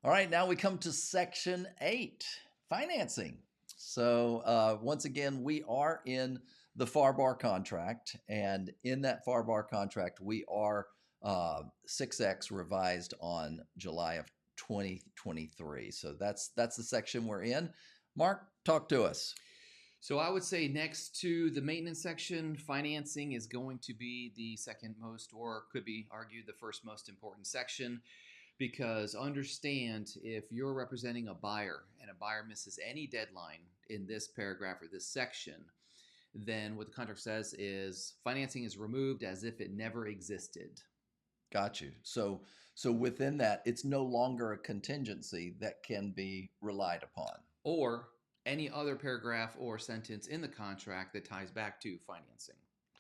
All right, now we come to Section 8, financing. So once again, we are in the FAR-BAR contract, and in that FAR-BAR contract, we are 6X revised on July of 2023. So that's the section we're in. Mark, talk to us. So I would say next to the maintenance section, financing is going to be the second most, or could be argued the first most important section, because understand if you're representing a buyer and a buyer misses any deadline in this paragraph or this section, then what the contract says is financing is removed as if it never existed. Got you. So within that, it's no longer a contingency that can be relied upon. Or any other paragraph or sentence in the contract that ties back to financing.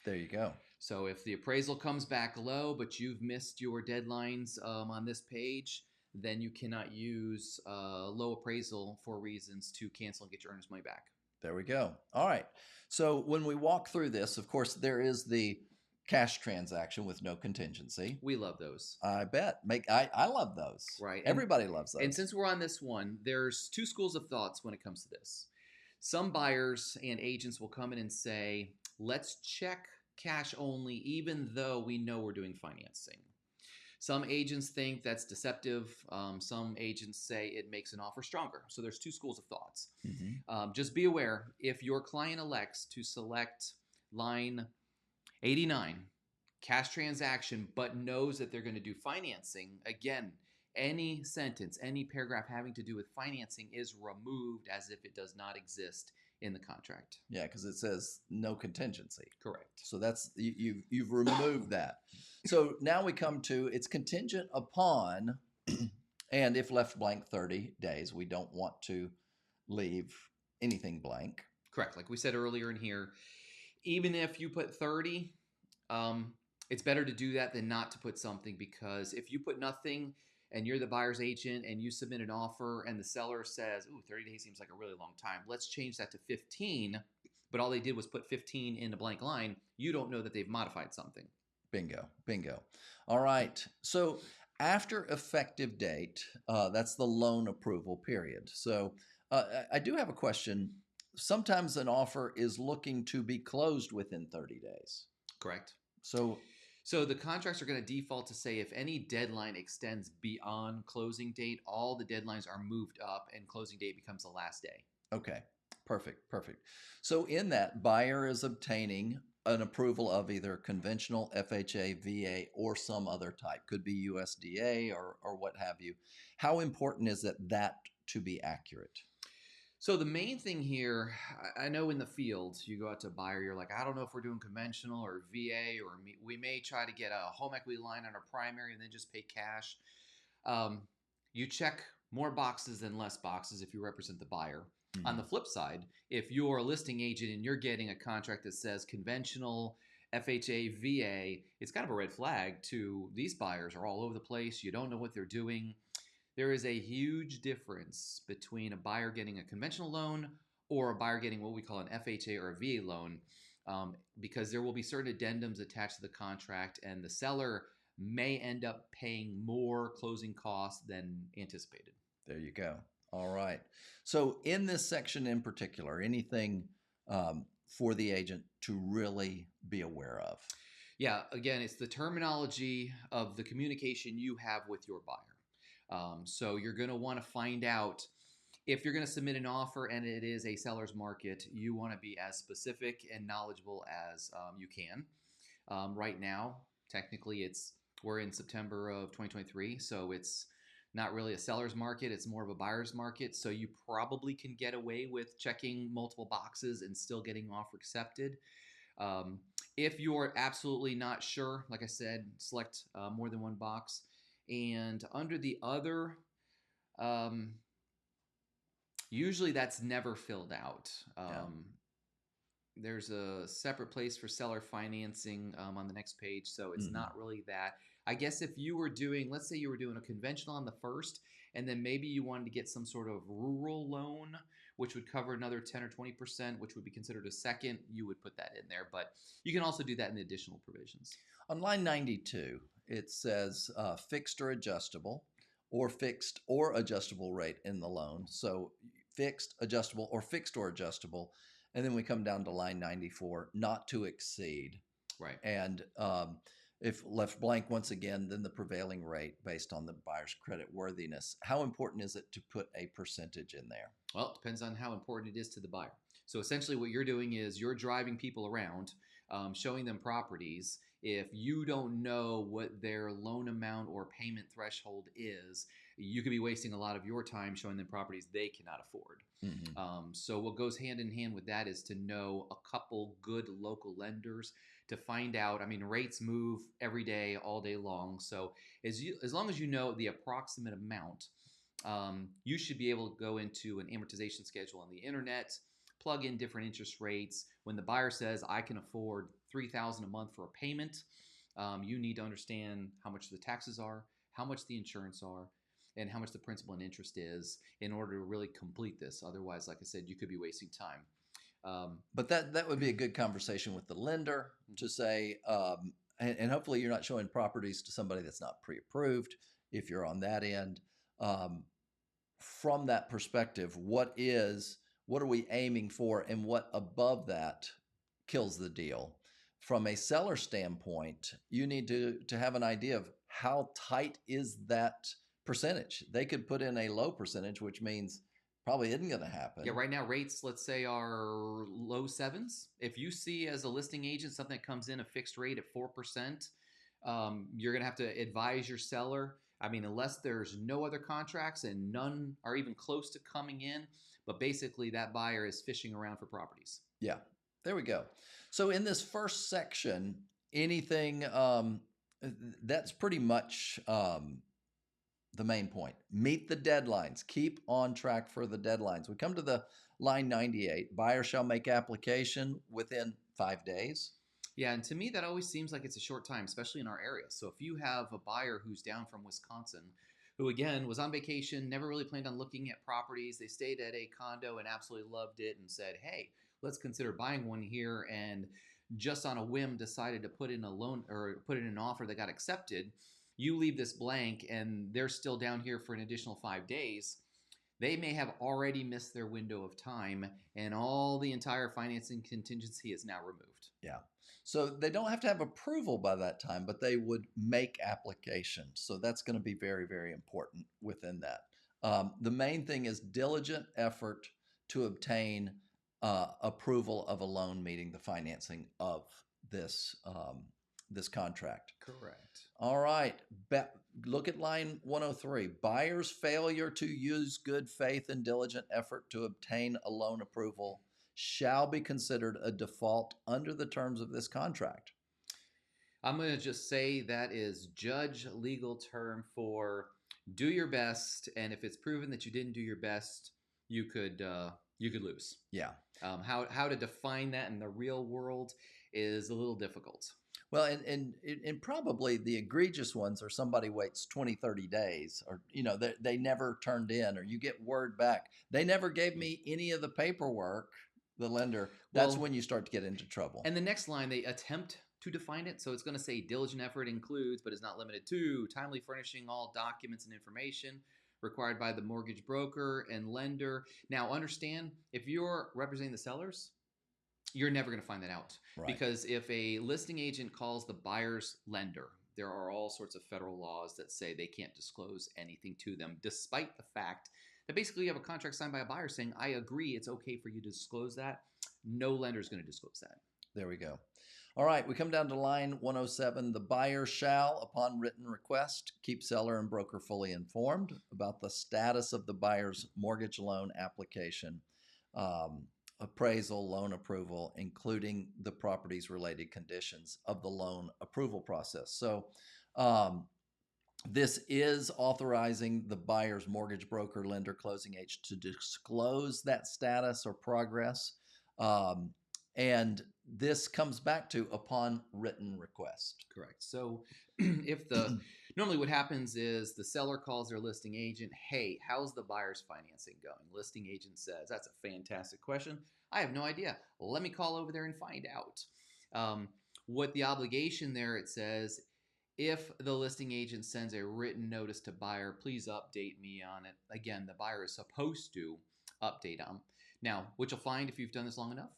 There you go. So if the appraisal comes back low, but you've missed your deadlines on this page, then you cannot use low appraisal for reasons to cancel and get your earnest money back. There we go. All right. So when we walk through this, of course, there is the cash transaction with no contingency. We love those. I bet. I love those. Right. Everybody loves those. And since we're on this one, there's two schools of thoughts when it comes to this. Some buyers and agents will come in and say, let's check cash only, even though we know we're doing financing. Some agents think that's deceptive. Some agents say it makes an offer stronger. So there's two schools of thoughts. Just be aware, if your client elects to select line 89, cash transaction, but knows that they're going to do financing, again, any sentence, any paragraph having to do with financing is removed as if it does not exist in the contract. Yeah, because it says no contingency. Correct. So that's you've removed that. So now we come to it's contingent upon, and if left blank 30 days, we don't want to leave anything blank. Correct. Like we said earlier in here, even if you put 30, it's better to do that than not to put something, because if you put nothing and you're the buyer's agent and you submit an offer and the seller says, ooh, 30 days seems like a really long time, let's change that to 15, but all they did was put 15 in a blank line, you don't know that they've modified something. Bingo, bingo. All right. So after effective date, that's the loan approval period. So I do have a question. Sometimes an offer is looking to be closed within 30 days. Correct. So the contracts are going to default to say if any deadline extends beyond closing date, all the deadlines are moved up and closing date becomes the last day. Okay, perfect. So in that, buyer is obtaining an approval of either conventional, FHA, VA, or some other type. Could be USDA or what have you. How important is it that to be accurate? So the main thing here, I know in the field, you go out to a buyer, you're like, I don't know if we're doing conventional or VA, or we may try to get a home equity line on our primary and then just pay cash. You check more boxes than less boxes if you represent the buyer. On the flip side, if you're a listing agent and you're getting a contract that says conventional, FHA, VA, it's kind of a red flag to these buyers are all over the place. You don't know what they're doing. There is a huge difference between a buyer getting a conventional loan or a buyer getting what we call an FHA or a VA loan, because there will be certain addendums attached to the contract and the seller may end up paying more closing costs than anticipated. There you go. All right. So in this section in particular, anything for the agent to really be aware of? Yeah, again, it's the terminology of the communication you have with your buyer. So you're going to want to find out if you're going to submit an offer and it is a seller's market, you want to be as specific and knowledgeable as you can. Right now, technically, we're in September of 2023, so it's not really a seller's market. It's more of a buyer's market. So you probably can get away with checking multiple boxes and still getting offer accepted. If you're absolutely not sure, like I said, select more than one box. And under the other, usually that's never filled out. There's a separate place for seller financing on the next page, so it's not really that. I guess if you were doing, let's say you were doing a conventional on the first, and then maybe you wanted to get some sort of rural loan, which would cover another 10 or 20%, which would be considered a second, you would put that in there. But you can also do that in the additional provisions. On line 92, it says fixed or adjustable, or fixed or adjustable rate in the loan. So fixed, adjustable, or fixed or adjustable. And then we come down to line 94, not to exceed. Right. And if left blank once again, then the prevailing rate based on the buyer's credit worthiness. How important is it to put a percentage in there? Well, it depends on how important it is to the buyer. So essentially, what you're doing is you're driving people around, showing them properties. If you don't know what their loan amount or payment threshold is, you could be wasting a lot of your time showing them properties they cannot afford. So what goes hand in hand with that is to know a couple good local lenders to find out. I mean, rates move every day, all day long. So as long as you know the approximate amount, you should be able to go into an amortization schedule on the internet, plug in different interest rates. When the buyer says, I can afford $3,000 a month for a payment, you need to understand how much the taxes are, how much the insurance are, and how much the principal and interest is in order to really complete this. Otherwise, like I said, you could be wasting time. But that would be a good conversation with the lender to say, and hopefully you're not showing properties to somebody that's not pre-approved if you're on that end. From that perspective, what are we aiming for, and what above that kills the deal? From a seller standpoint, you need to have an idea of how tight is that percentage. They could put in a low percentage, which means probably isn't going to happen. Yeah, right now rates, let's say, are low sevens. If you see as a listing agent something that comes in a fixed rate at 4%, you're going to have to advise your seller. I mean, unless there's no other contracts and none are even close to coming in, but basically that buyer is fishing around for properties. Yeah, there we go. So in this first section, anything that's pretty much the main point. Meet the deadlines. Keep on track for the deadlines. We come to the line 98. Buyer shall make application within 5 days. Yeah, and to me that always seems like it's a short time, especially in our area. So if you have a buyer who's down from Wisconsin, who again was on vacation, never really planned on looking at properties, they stayed at a condo and absolutely loved it and said, hey, let's consider buying one here, and just on a whim decided to put in a loan or put in an offer that got accepted, you leave this blank and they're still down here for an additional 5 days, they may have already missed their window of time and all the entire financing contingency is now removed. Yeah. So they don't have to have approval by that time, but they would make application. So that's going to be very, very important within that. The main thing is diligent effort to obtain approval of a loan meeting the financing of this this contract. Correct. All right. Look at line 103. Buyer's failure to use good faith and diligent effort to obtain a loan approval shall be considered a default under the terms of this contract. I'm going to just say that is judge legal term for do your best, and if it's proven that you didn't do your best, you could lose. Yeah. How to define that in the real world is a little difficult. Well, and probably the egregious ones are somebody waits 20, 30 days, or, they never turned in, or you get word back. They never gave me any of the paperwork, the lender. That's when you start to get into trouble. And the next line, they attempt to define it. So it's going to say diligent effort includes, but is not limited to, timely furnishing all documents and information required by the mortgage broker and lender. Now, understand, if you're representing the sellers, you're never going to find that out. Right. Because if a listing agent calls the buyer's lender, there are all sorts of federal laws that say they can't disclose anything to them, despite the fact that basically you have a contract signed by a buyer saying, I agree, it's okay for you to disclose that. No lender is going to disclose that. There we go. All right, we come down to line 107. The buyer shall, upon written request, keep seller and broker fully informed about the status of the buyer's mortgage loan application, appraisal, loan approval, including the property's related conditions of the loan approval process. So this is authorizing the buyer's mortgage broker, lender, closing agent to disclose that status or progress. And this comes back to upon written request. Correct. So if normally what happens is the seller calls their listing agent, hey, how's the buyer's financing going? Listing agent says, that's a fantastic question. I have no idea. Let me call over there and find out. What the obligation there, it says, if the listing agent sends a written notice to buyer, please update me on it. Again, the buyer is supposed to update them. Now, what you'll find if you've done this long enough,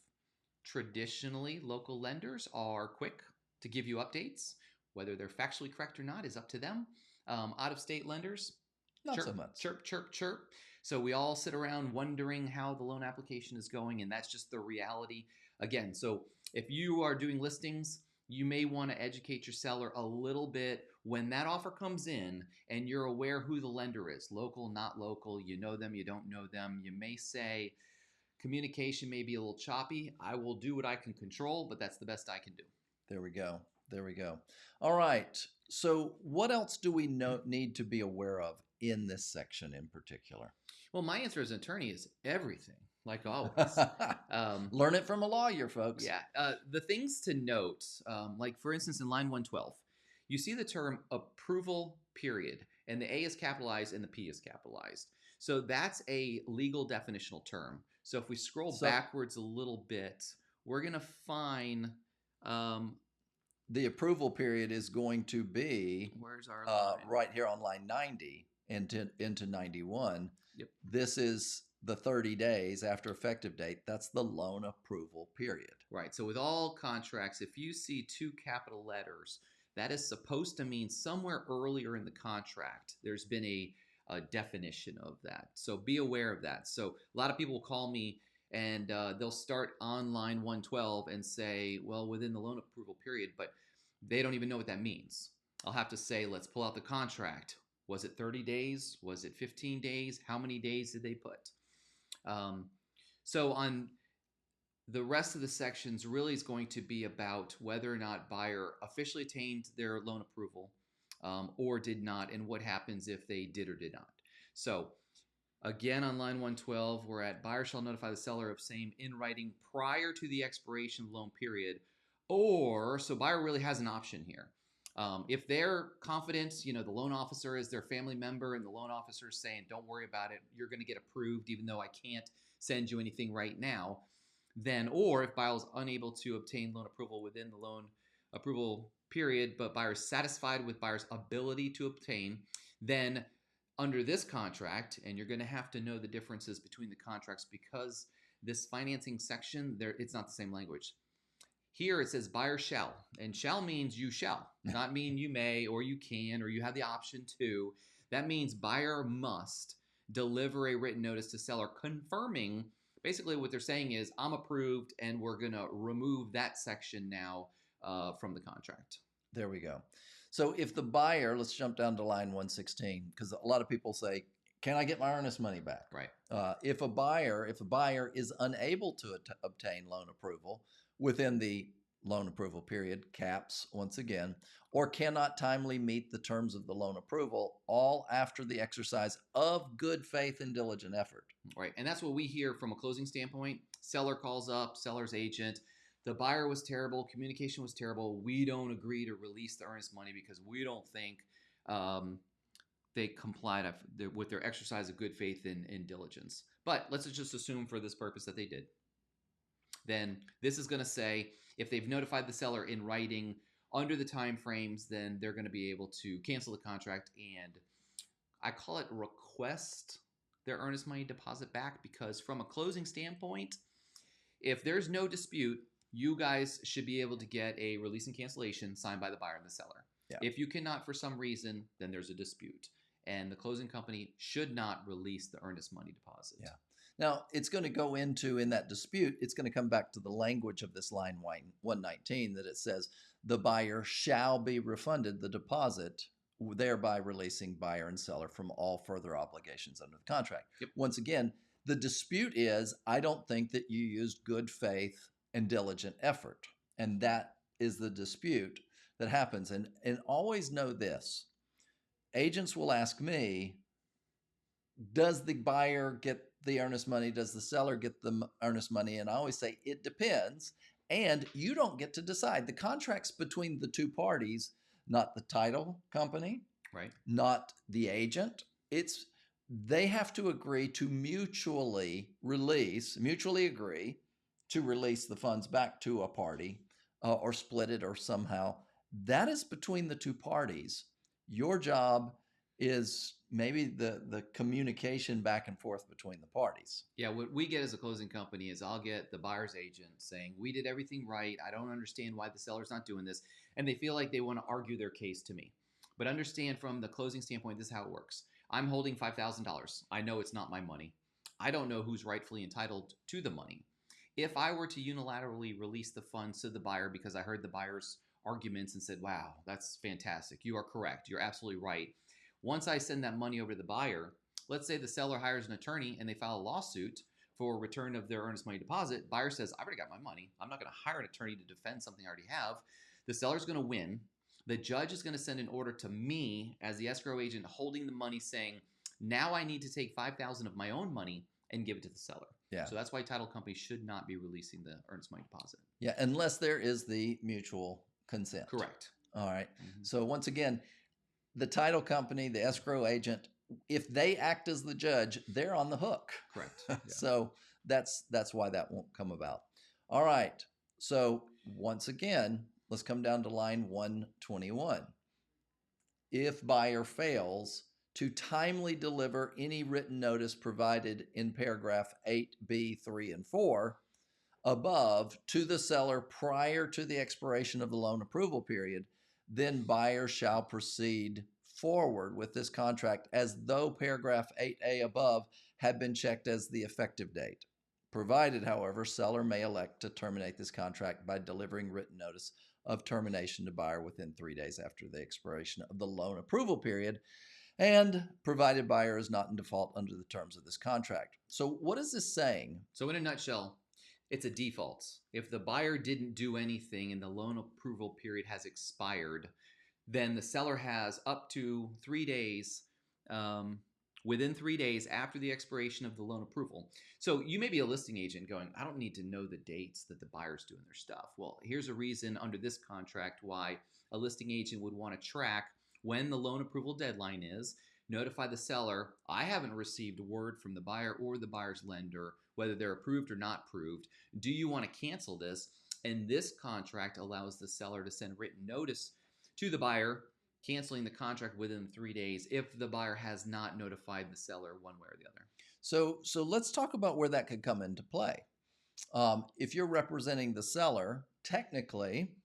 traditionally, local lenders are quick to give you updates. Whether they're factually correct or not is up to them. Out-of-state lenders, Not chirp, so much. chirp, chirp, chirp. So we all sit around wondering how the loan application is going, and that's just the reality. Again, so if you are doing listings, you may want to educate your seller a little bit when that offer comes in and you're aware who the lender is, local, not local, you know them, you don't know them. You may say, communication may be a little choppy. I will do what I can control, but that's the best I can do. There we go. There we go. All right. So what else do we need to be aware of in this section in particular? Well, my answer as an attorney is everything, like always. Learn it from a lawyer, folks. Yeah. The things to note, like for instance, in line 112, you see the term approval period, and the A is capitalized and the P is capitalized. So that's a legal definitional term. So if we scroll backwards a little bit, we're going to find the approval period is going to be where's our line? Right here on line 90 into 91. Yep. This is the 30 days after effective date. That's the loan approval period. Right. So with all contracts, if you see two capital letters, that is supposed to mean somewhere earlier in the contract there's been a definition of that. So be aware of that. So a lot of people will call me and they'll start on line 112 and say, well, within the loan approval period, but they don't even know what that means. I'll have to say, let's pull out the contract. Was it 30 days? Was it 15 days? How many days did they put? So on the rest of the sections really is going to be about whether or not buyer officially attained their loan approval or did not, and what happens if they did or did not. So again, on line 112, we're at buyer shall notify the seller of same in writing prior to the expiration of the loan period, or, so buyer really has an option here. If they're confident, the loan officer is their family member and the loan officer is saying, don't worry about it, you're going to get approved even though I can't send you anything right now, then, or if buyer is unable to obtain loan approval within the loan approval period, but buyer is satisfied with buyer's ability to obtain, then under this contract, and you're going to have to know the differences between the contracts because this financing section, it's not the same language. Here it says buyer shall, and shall means you shall, not mean you may or you can or you have the option to. That means buyer must deliver a written notice to seller confirming, basically what they're saying is I'm approved and we're going to remove that section now from the contract. There we go. So if the buyer, let's jump down to line 116, because a lot of people say, can I get my earnest money back? Right. If a buyer is unable to obtain loan approval within the loan approval period, caps once again, or cannot timely meet the terms of the loan approval, all after the exercise of good faith and diligent effort. Right. And that's what we hear from a closing standpoint. Seller calls up, seller's agent. The buyer was terrible. Communication was terrible. We don't agree to release the earnest money because we don't think they complied with their exercise of good faith and diligence. But let's just assume for this purpose that they did. Then this is going to say if they've notified the seller in writing under the time frames, then they're going to be able to cancel the contract and I call it request their earnest money deposit back, because from a closing standpoint, if there's no dispute, you guys should be able to get a release and cancellation signed by the buyer and the seller. Yeah. If you cannot for some reason, then there's a dispute. And the closing company should not release the earnest money deposit. Yeah. Now, it's going to go into, in that dispute, it's going to come back to the language of this line 119 that it says the buyer shall be refunded the deposit, thereby releasing buyer and seller from all further obligations under the contract. Yep. Once again, the dispute is, I don't think that you used good faith and diligent effort. And that is the dispute that happens. And always know this, agents will ask me, does the buyer get the earnest money? Does the seller get the earnest money? And I always say, it depends. And you don't get to decide. The contract's between the two parties, not the title company, right? Not the agent. They have to agree to mutually agree to release the funds back to a party or split it or somehow that is between the two parties. Your job is maybe the communication back and forth between the parties. Yeah, what we get as a closing company is I'll get the buyer's agent saying, "We did everything right. I don't understand why the seller's not doing this." And they feel like they want to argue their case to me. But understand from the closing standpoint, this is how it works. I'm holding $5,000. I know it's not my money. I don't know who's rightfully entitled to the money. If I were to unilaterally release the funds to the buyer because I heard the buyer's arguments and said, "Wow, that's fantastic. You are correct. You're absolutely right." Once I send that money over to the buyer, let's say the seller hires an attorney and they file a lawsuit for return of their earnest money deposit. Buyer says, "I've already got my money. I'm not going to hire an attorney to defend something I already have." The seller's going to win. The judge is going to send an order to me as the escrow agent holding the money saying, "Now I need to take $5,000 of my own money and give it to the seller." Yeah. So that's why title companies should not be releasing the earnest money deposit. Yeah, unless there is the mutual consent. Correct. All right. So once again, the title company, the escrow agent, if they act as the judge, they're on the hook. Correct. Yeah. So that's why that won't come about. All right. So once again, let's come down to line 121. If buyer fails to timely deliver any written notice provided in paragraph 8B, 3, and 4 above to the seller prior to the expiration of the loan approval period, then buyer shall proceed forward with this contract as though paragraph 8A above had been checked as the effective date. Provided, however, seller may elect to terminate this contract by delivering written notice of termination to buyer within 3 days after the expiration of the loan approval period, and provided buyer is not in default under the terms of this contract. So what is this saying? So in a nutshell, it's a default. If the buyer didn't do anything and the loan approval period has expired, then the seller has up to 3 days, within 3 days after the expiration of the loan approval. So you may be a listing agent going, "I don't need to know the dates that the buyer's doing their stuff." Well, here's a reason under this contract why a listing agent would want to track when the loan approval deadline is, notify the seller, "I haven't received word from the buyer or the buyer's lender whether they're approved or not approved. Do you want to cancel this?" And this contract allows the seller to send written notice to the buyer, canceling the contract within 3 days if the buyer has not notified the seller one way or the other. So let's talk about where that could come into play. If you're representing the seller, technically,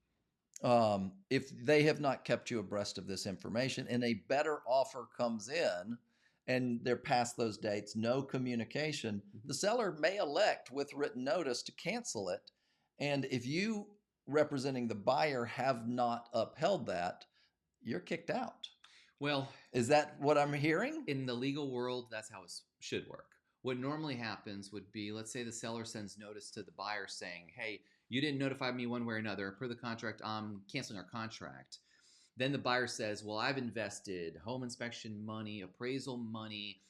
if they have not kept you abreast of this information and a better offer comes in and they're past those dates, no communication, the seller may elect with written notice to cancel it. And if you, representing the buyer, have not upheld that, you're kicked out. Well, is that what I'm hearing? In the legal world, that's how it should work. What normally happens would be, let's say the seller sends notice to the buyer saying, "Hey, you didn't notify me one way or another. Per the contract, I'm canceling our contract." Then the buyer says, "Well, I've invested home inspection money, appraisal money.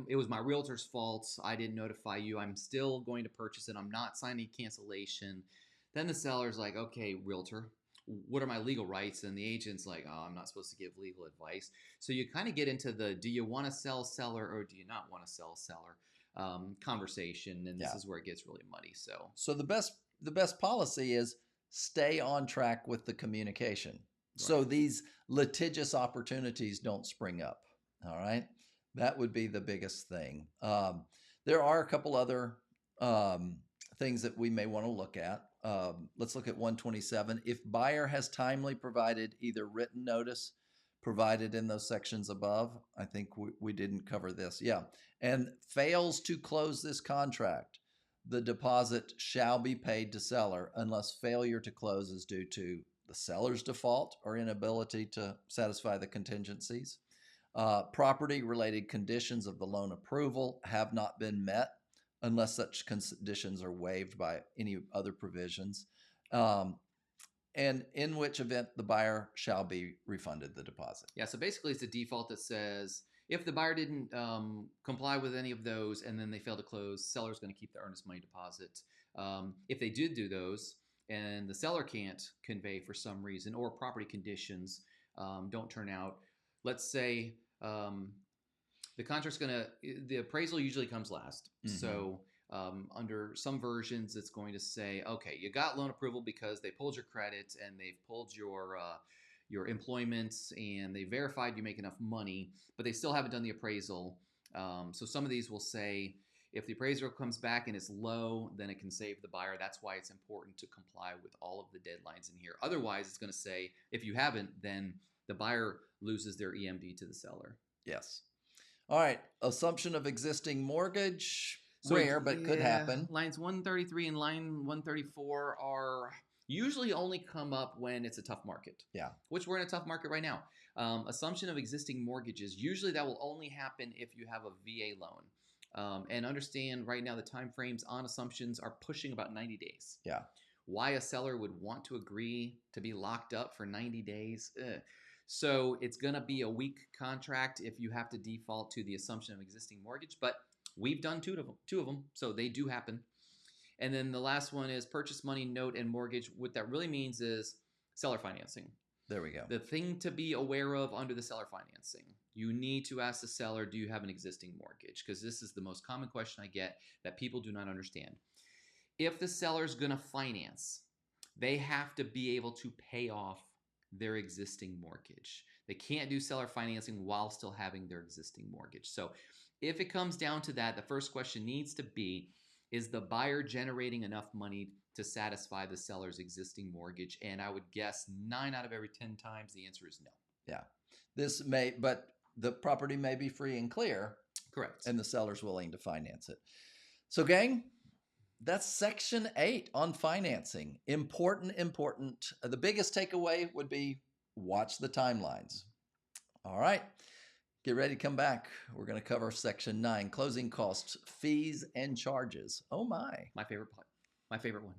It was my realtor's fault. I didn't notify you. I'm still going to purchase it. I'm not signing cancellation." Then the seller's like, "Okay, realtor, what are my legal rights?" And the agent's like, "Oh, I'm not supposed to give legal advice." So you kind of get into the do you want to sell seller or do you not want to sell seller conversation. And this is where it gets really muddy. So the best policy is stay on track with the communication. Right. So these litigious opportunities don't spring up. All right. That would be the biggest thing. There are a couple other things that we may want to look at. Let's look at 127. If buyer has timely provided either written notice provided in those sections above, I think we didn't cover this. Yeah. And fails to close this contract, the deposit shall be paid to seller unless failure to close is due to the seller's default or inability to satisfy the contingencies. Property-related conditions of the loan approval have not been met unless such conditions are waived by any other provisions, and in which event the buyer shall be refunded the deposit. Yeah, so basically it's a default that says if the buyer didn't comply with any of those and then they fail to close, seller's going to keep the earnest money deposit. If they did do those and the seller can't convey for some reason or property conditions don't turn out, let's say the contract's the appraisal usually comes last. Mm-hmm. So Under some versions, it's going to say, okay, you got loan approval because they pulled your credit and they've pulled your employment and they verified you make enough money, but they still haven't done the appraisal. So some of these will say if the appraisal comes back and it's low, then it can save the buyer. That's why it's important to comply with all of the deadlines in here. Otherwise, it's going to say if you haven't, then the buyer loses their EMD to the seller. Yes. All right. Assumption of existing mortgage. So Rare, but could happen. Lines 133 and line 134 are usually only come up when it's a tough market. Yeah. Which we're in a tough market right now. Assumption of existing mortgages. Usually that will only happen if you have a VA loan. And understand right now the time frames on assumptions are pushing about 90 days. Yeah. Why a seller would want to agree to be locked up for 90 days. So it's going to be a weak contract if you have to default to the assumption of existing mortgage. But we've done two of them, so they do happen. And then the last one is purchase money, note, and mortgage. What that really means is seller financing. There we go. The thing to be aware of under the seller financing, you need to ask the seller, do you have an existing mortgage? Because this is the most common question I get that people do not understand. If the seller's going to finance, they have to be able to pay off their existing mortgage. They can't do seller financing while still having their existing mortgage. So if it comes down to that, the first question needs to be, is the buyer generating enough money to satisfy the seller's existing mortgage? And I would guess 9 out of every 10 times the answer is no. Yeah. But the property may be free and clear. Correct. And the seller's willing to finance it. So gang, that's section 8 on financing. Important. The biggest takeaway would be watch the timelines. All right. Get ready to come back. We're going to cover section 9, closing costs, fees, and charges. Oh my. My favorite one.